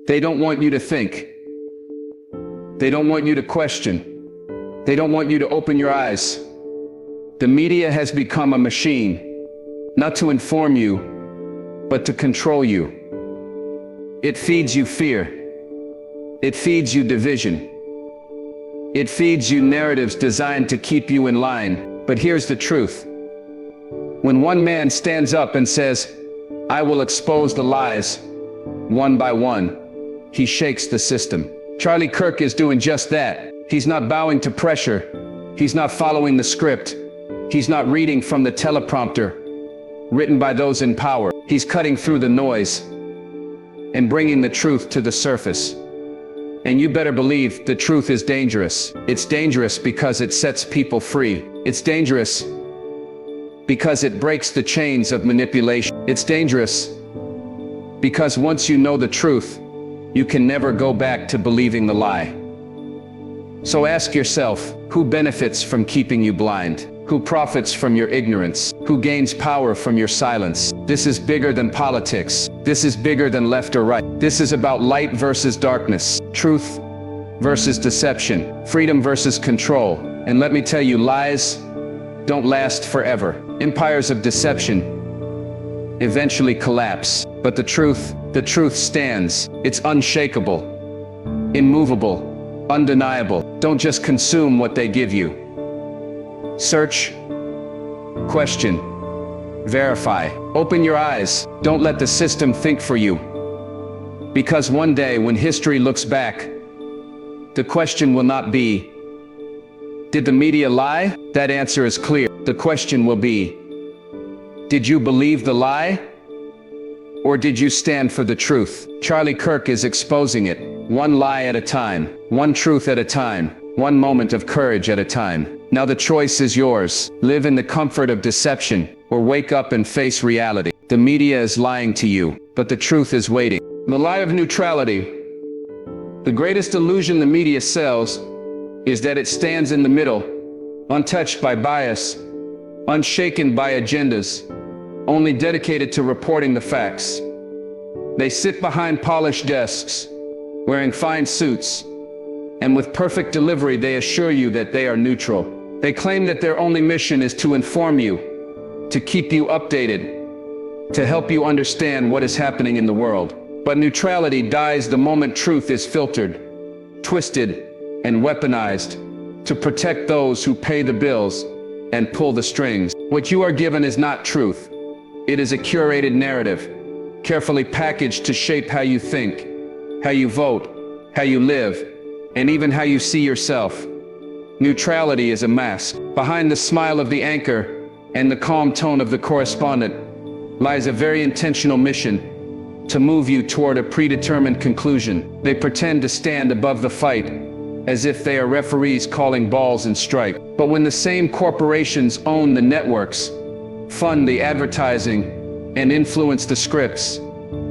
They don't want you to think. They don't want you to question. They don't want you to open your eyes. The media has become a machine, not to inform you, but to control you. It feeds you fear. It feeds you division. It feeds you narratives designed to keep you in line. But here's the truth. When one man stands up and says, "I will expose the lies," one by one, he shakes the system. Charlie Kirk is doing just that. He's not bowing to pressure. He's not following the script. He's not reading from the teleprompter written by those in power. He's cutting through the noise and bringing the truth to the surface. And you better believe the truth is dangerous. It's dangerous because it sets people free. It's dangerous because it breaks the chains of manipulation. It's dangerous because once you know the truth, you can never go back to believing the lie. So ask yourself, who benefits from keeping you blind? Who profits from your ignorance? Who gains power from your silence? This is bigger than politics. This is bigger than left or right. This is about light versus darkness, truth versus deception, freedom versus control. And let me tell you, lies don't last forever. Empires of deception eventually collapse, but the truth stands. It's unshakable, immovable, undeniable. Don't just consume what they give you. Search, question, verify. Open your eyes. Don't let the system think for you. Because one day when history looks back, the question will not be, did the media lie? That answer is clear. The question will be, did you believe the lie? Or did you stand for the truth? Charlie Kirk is exposing it, one lie at a time, one truth at a time, one moment of courage at a time. Now the choice is yours. Live in the comfort of deception, or wake up and face reality. The media is lying to you, but the truth is waiting. The lie of neutrality. The greatest illusion the media sells is that it stands in the middle, untouched by bias, unshaken by agendas, only dedicated to reporting the facts. They sit behind polished desks, wearing fine suits, and with perfect delivery they assure you that they are neutral. They claim that their only mission is to inform you, to keep you updated, to help you understand what is happening in the world. But neutrality dies the moment truth is filtered, twisted, and weaponized to protect those who pay the bills and pull the strings. What you are given is not truth. It is a curated narrative, carefully packaged to shape how you think, how you vote, how you live, and even how you see yourself. Neutrality is a mask. Behind the smile of the anchor and the calm tone of the correspondent lies a very intentional mission to move you toward a predetermined conclusion. They pretend to stand above the fight as if they are referees calling balls and strike. But when the same corporations own the networks, fund the advertising, and influence the scripts,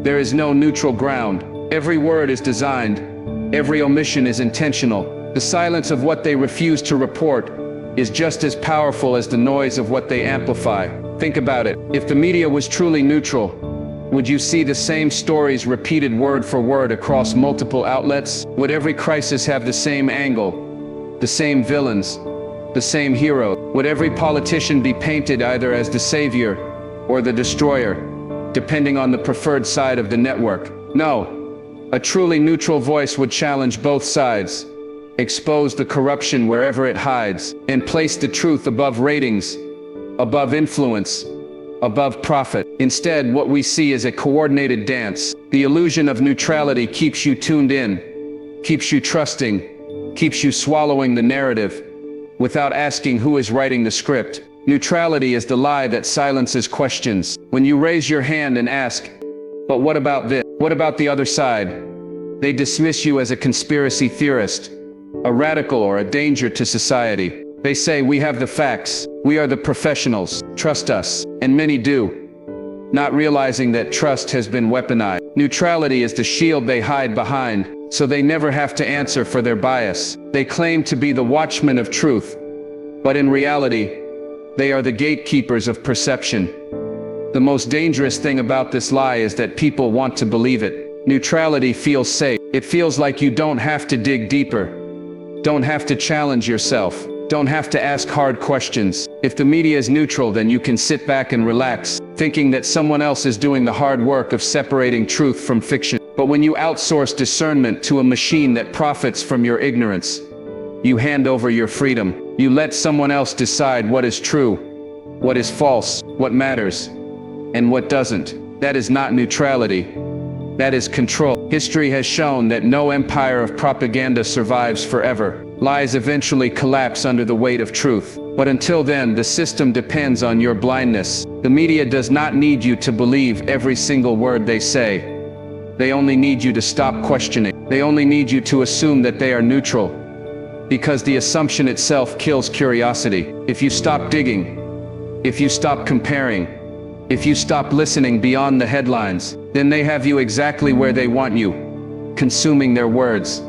there is no neutral ground. Every word is designed. Every omission is intentional. The silence of what they refuse to report is just as powerful as the noise of what they amplify. Think about it. If the media was truly neutral, would you see the same stories repeated word for word across multiple outlets? Would every crisis have the same angle, the same villains, the same hero? Would every politician be painted either as the savior or the destroyer, depending on the preferred side of the network? No. A truly neutral voice would challenge both sides, expose the corruption wherever it hides, and place the truth above ratings, above influence, above profit. Instead, what we see is a coordinated dance. The illusion of neutrality keeps you tuned in, keeps you trusting, keeps you swallowing the narrative without asking who is writing the script. Neutrality is the lie that silences questions. When you raise your hand and ask, "But what about this? What about the other side?" they dismiss you as a conspiracy theorist, a radical, or a danger to society. They say, "We have the facts. We are the professionals. Trust us." And many do, not realizing that trust has been weaponized. Neutrality is the shield they hide behind, so they never have to answer for their bias. They claim to be the watchmen of truth, but in reality, they are the gatekeepers of perception. The most dangerous thing about this lie is that people want to believe it. Neutrality feels safe. It feels like you don't have to dig deeper, don't have to challenge yourself, don't have to ask hard questions. If the media is neutral, then you can sit back and relax, thinking that someone else is doing the hard work of separating truth from fiction. But when you outsource discernment to a machine that profits from your ignorance, you hand over your freedom. You let someone else decide what is true, what is false, what matters, and what doesn't. That is not neutrality. That is control. History has shown that no empire of propaganda survives forever. Lies eventually collapse under the weight of truth. But until then, the system depends on your blindness. The media does not need you to believe every single word they say. They only need you to stop questioning. They only need you to assume that they are neutral, because the assumption itself kills curiosity. If you stop digging, if you stop comparing, if you stop listening beyond the headlines, then they have you exactly where they want you, consuming their words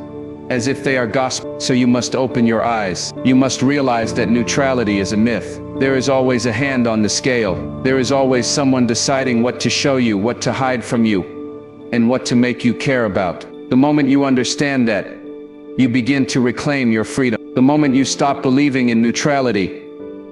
as if they are gospel. So you must open your eyes. You must realize that neutrality is a myth. There is always a hand on the scale. There is always someone deciding what to show you, what to hide from you, and what to make you care about. The moment you understand that, you begin to reclaim your freedom. The moment you stop believing in neutrality,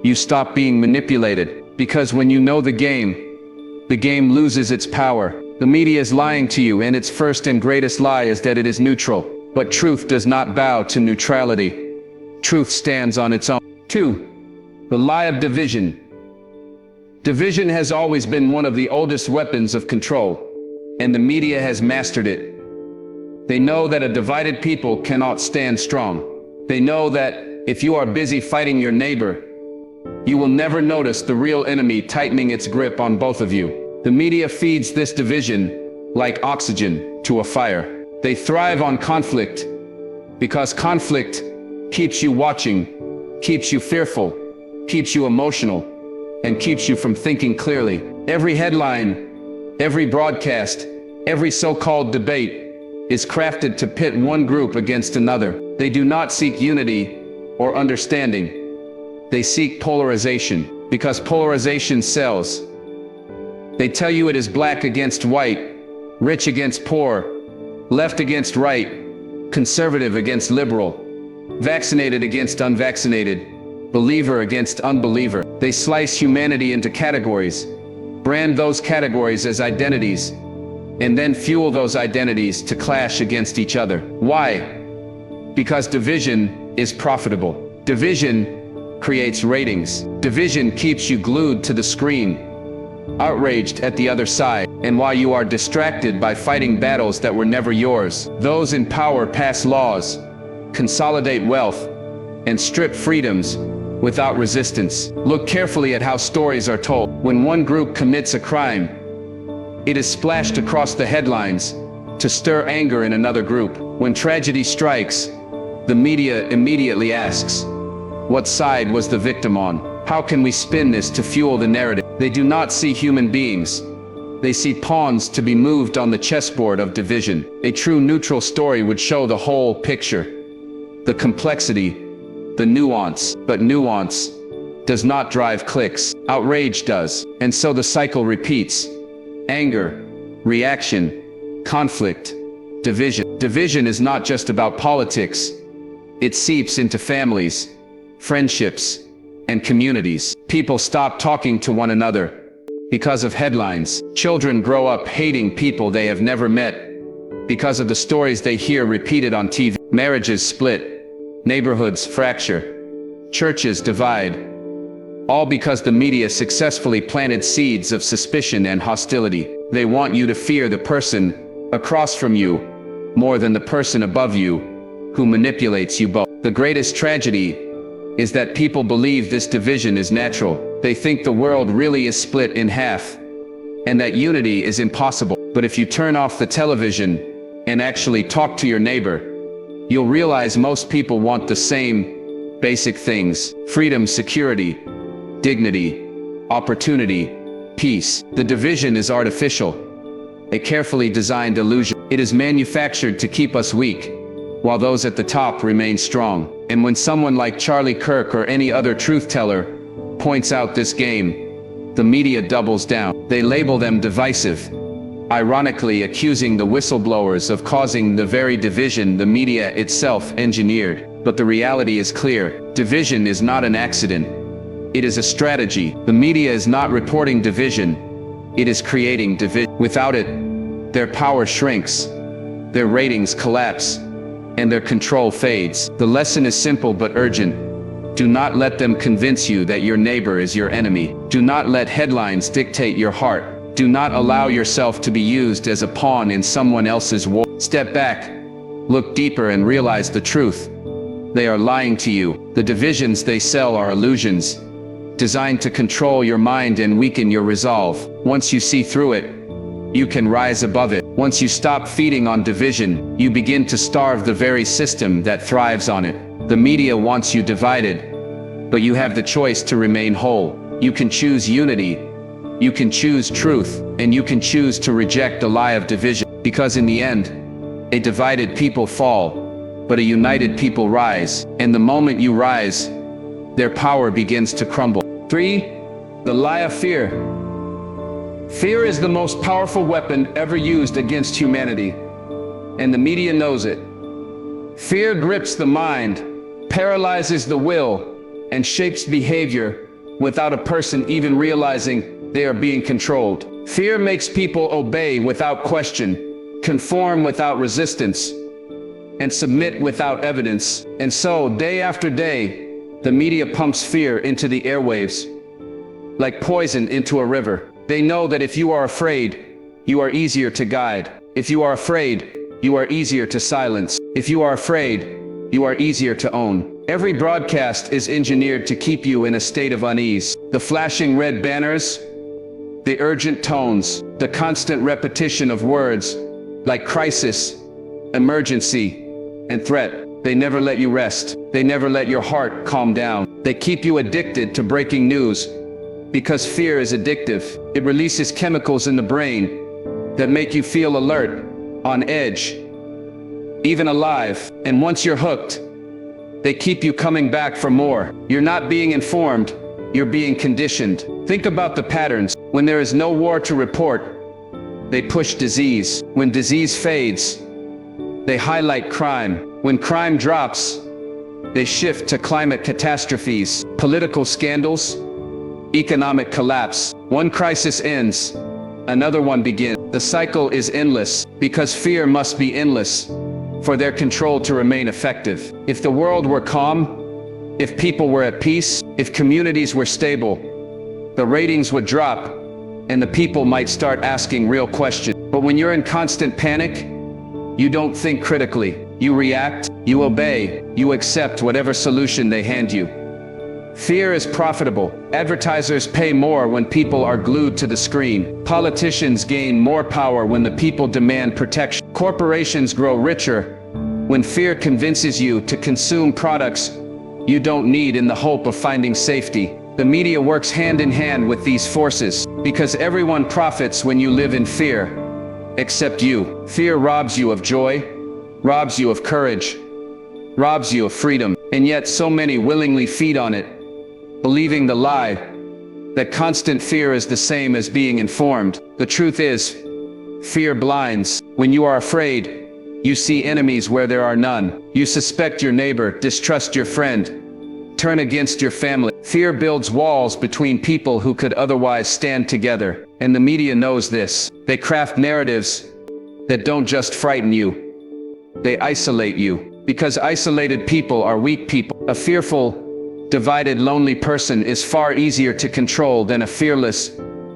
you stop being manipulated. Because when you know the game loses its power. The media is lying to you, and its first and greatest lie is that it is neutral. But truth does not bow to neutrality. Truth stands on its own. 2. The lie of division. Division has always been one of the oldest weapons of control, and the media has mastered it. They know that a divided people cannot stand strong. They know that if you are busy fighting your neighbor, you will never notice the real enemy tightening its grip on both of you. The media feeds this division like oxygen to a fire. They thrive on conflict because conflict keeps you watching, keeps you fearful, keeps you emotional, and keeps you from thinking clearly. Every headline, every broadcast, every so-called debate is crafted to pit one group against another. They do not seek unity or understanding. They seek polarization, because polarization sells. They tell you it is black against white, rich against poor, left against right, conservative against liberal, vaccinated against unvaccinated, believer against unbeliever. They slice humanity into categories, brand those categories as identities, and then fuel those identities to clash against each other. Why? Because division is profitable. Division creates ratings. Division keeps you glued to the screen, outraged at the other side. And while you are distracted by fighting battles that were never yours, those in power pass laws, consolidate wealth, and strip freedoms without resistance. Look carefully at how stories are told. When one group commits a crime, it is splashed across the headlines to stir anger in another group. When tragedy strikes, the media immediately asks, what side was the victim on? How can we spin this to fuel the narrative? They do not see human beings. They see pawns to be moved on the chessboard of division. A true neutral story would show the whole picture, the complexity, the nuance. But nuance does not drive clicks. Outrage does. And so the cycle repeats. Anger, reaction, conflict, division. Division is not just about politics. It seeps into families, friendships, and communities. People stop talking to one another because of headlines. Children grow up hating people they have never met because of the stories they hear repeated on TV. Marriages split, neighborhoods fracture, churches divide, all because the media successfully planted seeds of suspicion and hostility. They want you to fear the person across from you more than the person above you who manipulates you both. The greatest tragedy is that people believe this division is natural. They think the world really is split in half, and that unity is impossible. But if you turn off the television and actually talk to your neighbor, you'll realize most people want the same basic things: freedom, security, dignity, opportunity, peace. The division is artificial, a carefully designed illusion. It is manufactured to keep us weak, while those at the top remain strong. And when someone like Charlie Kirk or any other truth teller points out this game, the media doubles down. They label them divisive, ironically accusing the whistleblowers of causing the very division the media itself engineered. But the reality is clear. Division is not an accident. It is a strategy. The media is not reporting division. It is creating division. Without it, their power shrinks, their ratings collapse, and their control fades. The lesson is simple but urgent. Do not let them convince you that your neighbor is your enemy. Do not let headlines dictate your heart. Do not allow yourself to be used as a pawn in someone else's war. Step back, look deeper and realize the truth. They are lying to you. The divisions they sell are illusions, designed to control your mind and weaken your resolve. Once you see through it, you can rise above it. Once you stop feeding on division, you begin to starve the very system that thrives on it. The media wants you divided, but you have the choice to remain whole. You can choose unity, you can choose truth, and you can choose to reject the lie of division. Because in the end, a divided people fall, but a united people rise. And the moment you rise, their power begins to crumble. 3. The lie of fear. Fear is the most powerful weapon ever used against humanity, and the media knows it. Fear grips the mind, paralyzes the will, and shapes behavior without a person even realizing they are being controlled. Fear makes people obey without question, conform without resistance, and submit without evidence. And so, day after day, the media pumps fear into the airwaves, like poison into a river. They know that if you are afraid, you are easier to guide. If you are afraid, you are easier to silence. If you are afraid, you are easier to own. Every broadcast is engineered to keep you in a state of unease. The flashing red banners, the urgent tones, the constant repetition of words like crisis, emergency, and threat. They never let you rest. They never let your heart calm down. They keep you addicted to breaking news, because fear is addictive. It releases chemicals in the brain that make you feel alert, on edge, even alive. And once you're hooked, they keep you coming back for more. You're not being informed, you're being conditioned. Think about the patterns. When there is no war to report, they push disease. When disease fades, they highlight crime. When crime drops, they shift to climate catastrophes, political scandals, economic collapse. One crisis ends, another one begins. The cycle is endless, because fear must be endless for their control to remain effective. If the world were calm, if people were at peace, if communities were stable, the ratings would drop, and the people might start asking real questions. But when you're in constant panic, you don't think critically. You react, you obey, you accept whatever solution they hand you. Fear is profitable. Advertisers pay more when people are glued to the screen. Politicians gain more power when the people demand protection. Corporations grow richer when fear convinces you to consume products you don't need in the hope of finding safety. The media works hand in hand with these forces, because everyone profits when you live in fear, except you. Fear robs you of joy, robs you of courage, robs you of freedom, and yet so many willingly feed on it, believing the lie that constant fear is the same as being informed. The truth is, fear blinds. When you are afraid, you see enemies where there are none. You suspect your neighbor, distrust your friend, turn against your family. Fear builds walls between people who could otherwise stand together. And the media knows this. They craft narratives that don't just frighten you, they isolate you. Because isolated people are weak people. A fearful, divided, lonely person is far easier to control than a fearless,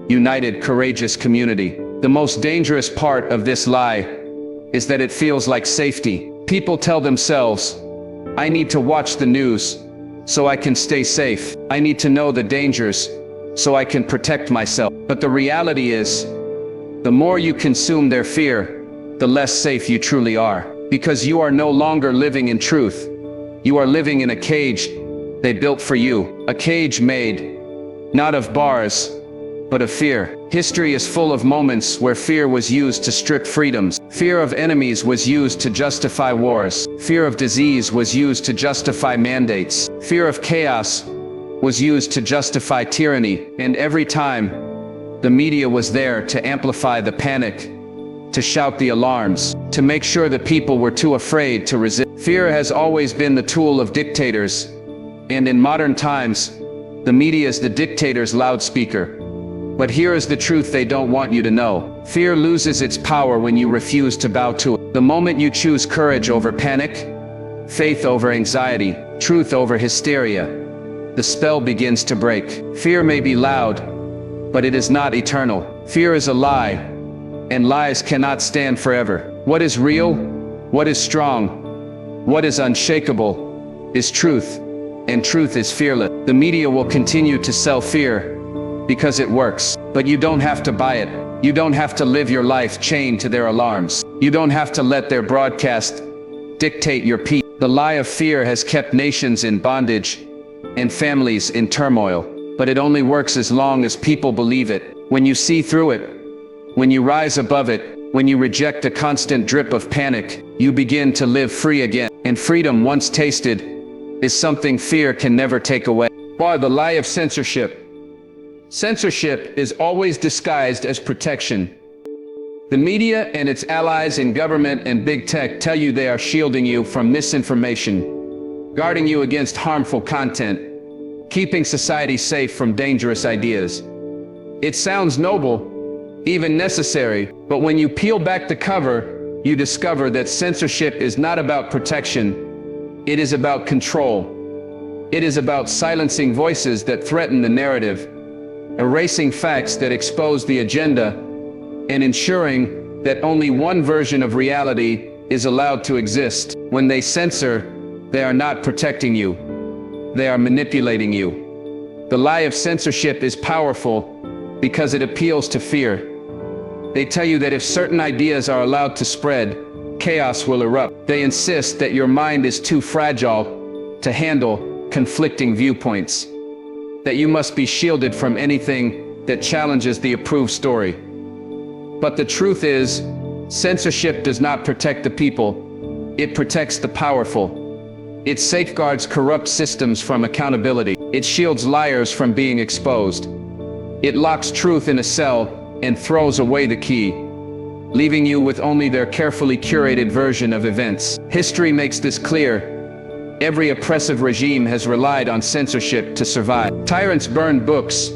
united, courageous community. The most dangerous part of this lie is that it feels like safety. People tell themselves, I need to watch the news so I can stay safe. I need to know the dangers so I can protect myself. But the reality is, the more you consume their fear, the less safe you truly are. Because you are no longer living in truth. You are living in a cage they built for you. A cage made, not of bars, but of fear. History is full of moments where fear was used to strip freedoms. Fear of enemies was used to justify wars. Fear of disease was used to justify mandates. Fear of chaos was used to justify tyranny. And every time, the media was there to amplify the panic to shout the alarms, to make sure that people were too afraid to resist. Fear has always been the tool of dictators, and in modern times, the media is the dictator's loudspeaker. But here is the truth they don't want you to know. Fear loses its power when you refuse to bow to it. The moment you choose courage over panic, faith over anxiety, truth over hysteria, the spell begins to break. Fear may be loud, but it is not eternal. Fear is a lie, and lies cannot stand forever. What is real, what is strong, what is unshakable, is truth, and truth is fearless. The media will continue to sell fear because it works, but you don't have to buy it. You don't have to live your life chained to their alarms. You don't have to let their broadcast dictate your peace. The lie of fear has kept nations in bondage and families in turmoil, but it only works as long as people believe it. When you see through it, when you rise above it, when you reject the constant drip of panic, you begin to live free again. And freedom, once tasted, is something fear can never take away. Why the lie of censorship? Censorship is always disguised as protection. The media and its allies in government and big tech tell you they are shielding you from misinformation, guarding you against harmful content, keeping society safe from dangerous ideas. It sounds noble, even necessary, but when you peel back the cover, you discover that censorship is not about protection, it is about control. It is about silencing voices that threaten the narrative, erasing facts that expose the agenda, and ensuring that only one version of reality is allowed to exist. When they censor, they are not protecting you. They are manipulating you. The lie of censorship is powerful because it appeals to fear. They tell you that if certain ideas are allowed to spread, chaos will erupt. They insist that your mind is too fragile to handle conflicting viewpoints, that you must be shielded from anything that challenges the approved story. But the truth is, censorship does not protect the people, it protects the powerful. It safeguards corrupt systems from accountability. It shields liars from being exposed. It locks truth in a cell and throws away the key, leaving you with only their carefully curated version of events. History makes this clear. Every oppressive regime has relied on censorship to survive. Tyrants burn books,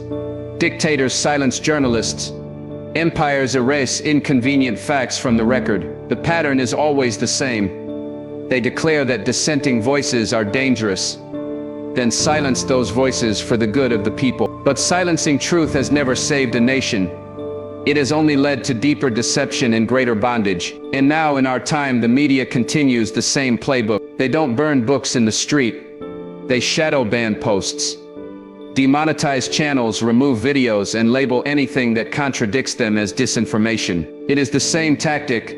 dictators silence journalists, empires erase inconvenient facts from the record. The pattern is always the same. They declare that dissenting voices are dangerous, then silence those voices for the good of the people. But silencing truth has never saved a nation. It has only led to deeper deception and greater bondage. And now in our time, the media continues the same playbook. They don't burn books in the street. They shadow ban posts, demonetize channels, remove videos, and label anything that contradicts them as disinformation. It is the same tactic,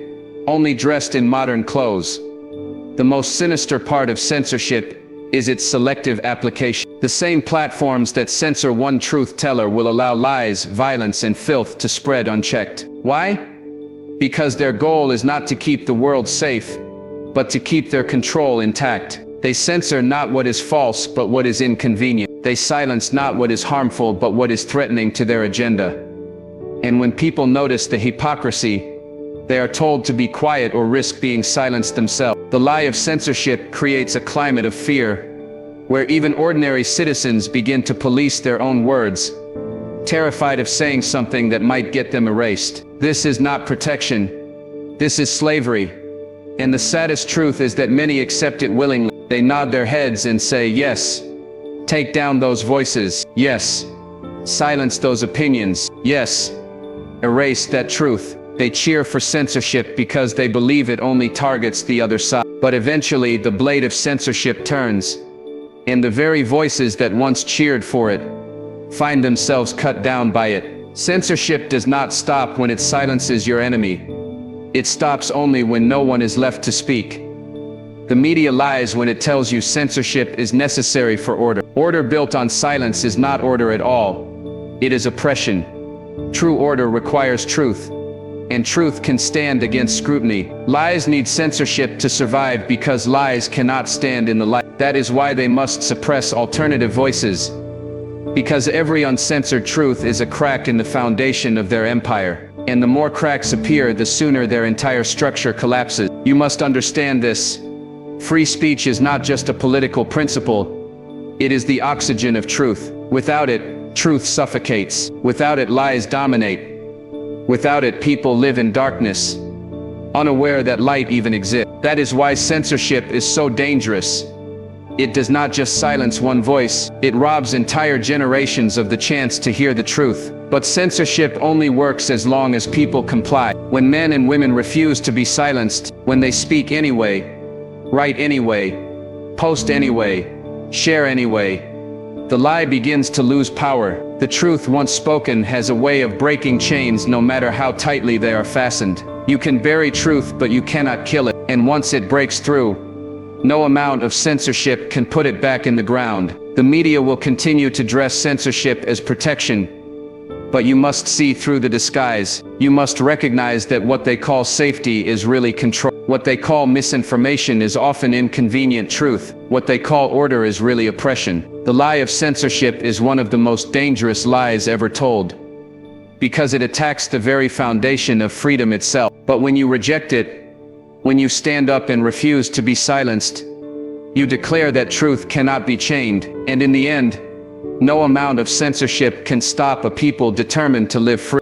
only dressed in modern clothes. The most sinister part of censorship is its selective application. The same platforms that censor one truth teller will allow lies, violence, and filth to spread unchecked. Why? Because their goal is not to keep the world safe, but to keep their control intact. They censor not what is false, but what is inconvenient. They silence not what is harmful, but what is threatening to their agenda. And when people notice the hypocrisy, they are told to be quiet or risk being silenced themselves. The lie of censorship creates a climate of fear, where even ordinary citizens begin to police their own words, terrified of saying something that might get them erased. This is not protection. This is slavery. And the saddest truth is that many accept it willingly. They nod their heads and say, yes, take down those voices. Yes, silence those opinions. Yes, erase that truth. They cheer for censorship because they believe it only targets the other side. But eventually the blade of censorship turns, and the very voices that once cheered for it find themselves cut down by it. Censorship does not stop when it silences your enemy. It stops only when no one is left to speak. The media lies when it tells you censorship is necessary for order. Order built on silence is not order at all. It is oppression. True order requires truth, and truth can stand against scrutiny. Lies need censorship to survive because lies cannot stand in the light. That is why they must suppress alternative voices, because every uncensored truth is a crack in the foundation of their empire. And the more cracks appear, the sooner their entire structure collapses. You must understand this. Free speech is not just a political principle. It is the oxygen of truth. Without it, truth suffocates. Without it, lies dominate. Without it, people live in darkness, unaware that light even exists. That is why censorship is so dangerous. It does not just silence one voice, it robs entire generations of the chance to hear the truth. But censorship only works as long as people comply. When men and women refuse to be silenced, when they speak anyway, write anyway, post anyway, share anyway, the lie begins to lose power. The truth once spoken has a way of breaking chains no matter how tightly they are fastened. You can bury truth, but you cannot kill it. And once it breaks through, no amount of censorship can put it back in the ground. The media will continue to dress censorship as protection, but you must see through the disguise. You must recognize that what they call safety is really control. What they call misinformation is often inconvenient truth. What they call order is really oppression. The lie of censorship is one of the most dangerous lies ever told, because it attacks the very foundation of freedom itself. But when you reject it, when you stand up and refuse to be silenced, you declare that truth cannot be chained, and in the end, no amount of censorship can stop a people determined to live free.